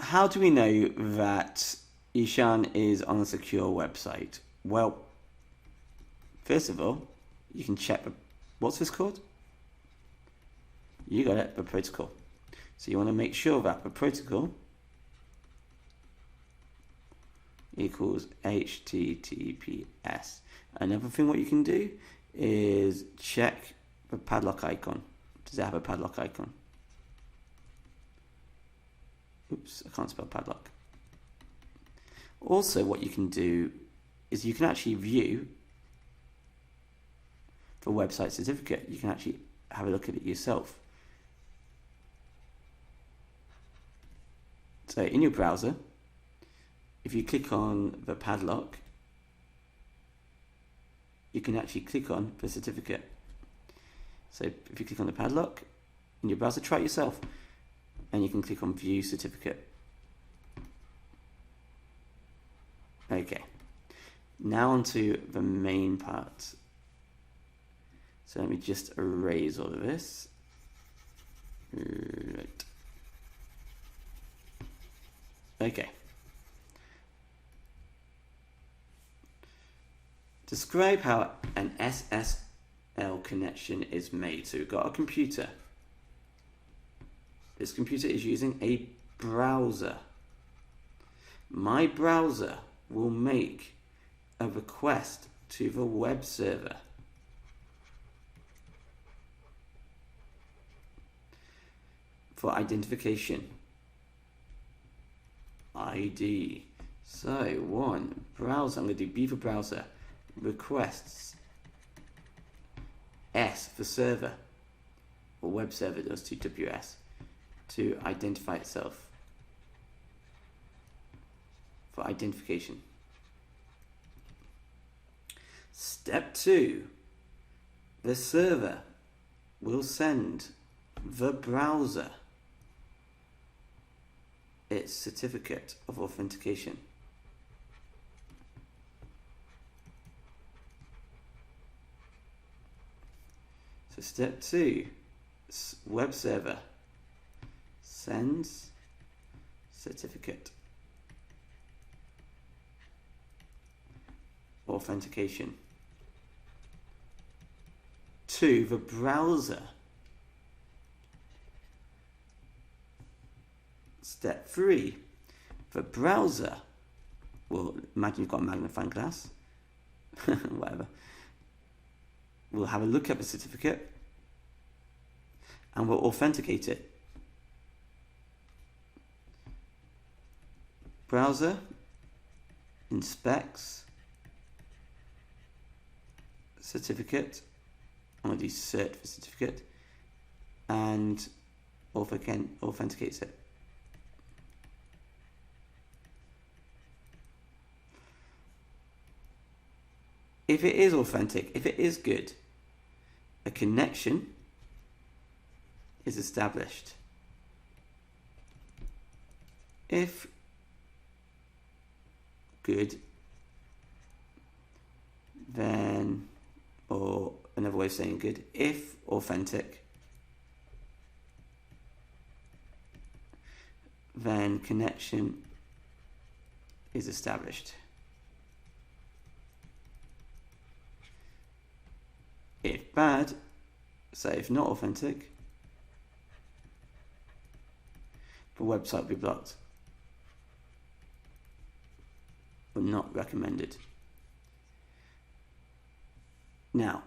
how do we know that Ishan is on a secure website? Well, first of all, you can check, what's this called? You got it, the protocol. So you want to make sure that the protocol equals HTTPS. Another thing what you can do is check the padlock icon. Does it have a padlock icon? Oops, I can't spell padlock. Also, what you can do is you can actually view the website certificate. You can actually have a look at it yourself. So in your browser, if you click on the padlock, you can actually click on the certificate. So if you click on the padlock in your browser, try it yourself, and you can click on view certificate. Okay, now onto the main part. So let me just erase all of this. Right. Okay. Describe how an SSL connection is made. So we've got a computer. This computer is using a browser. My browser will make a request to the web server. For identification. ID. So one, browser, I'm going to do B for browser, requests, S for server, or web server does to WS, to identify itself, for identification. Step 2, the server will send the browser its certificate of authentication. So step 2, web server sends certificate authentication to the browser. Step 3, the browser will, imagine you've got a magnifying glass, whatever, we'll have a look at the certificate and we'll authenticate it. Browser inspects certificate, I'm going to do cert for certificate, and authenticates it. If it is authentic, if it is good, a connection is established. If good, then, or another way of saying good, if authentic, then connection is established. If bad, so if not authentic, the website will be blocked or not recommended. Now,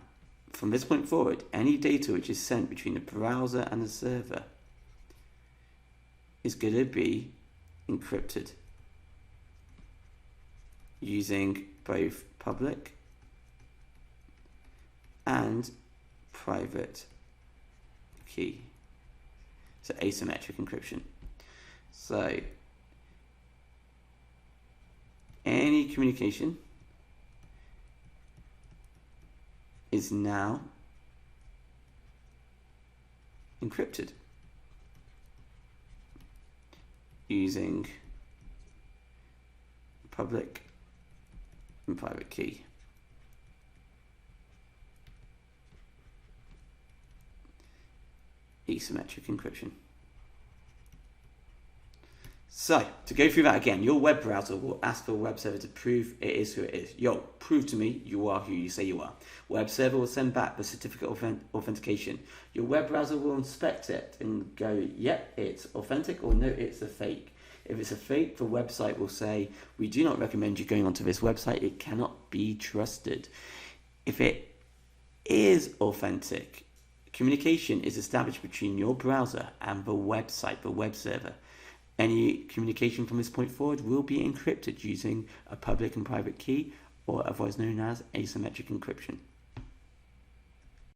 from this point forward, any data which is sent between the browser and the server is going to be encrypted using both public and private key, so asymmetric encryption. So any communication is now encrypted using public and private key. Asymmetric encryption. So, to go through that again, your web browser will ask for a web server to prove it is who it is. Yo, prove to me you are who you say you are. Web server will send back the certificate of authentication. Your web browser will inspect it and go, yep, it's authentic, or no, it's a fake. If it's a fake, the website will say, we do not recommend you going onto this website. It cannot be trusted. If it is authentic, communication is established between your browser and the website, the web server. Any communication from this point forward will be encrypted using a public and private key, or otherwise known as asymmetric encryption.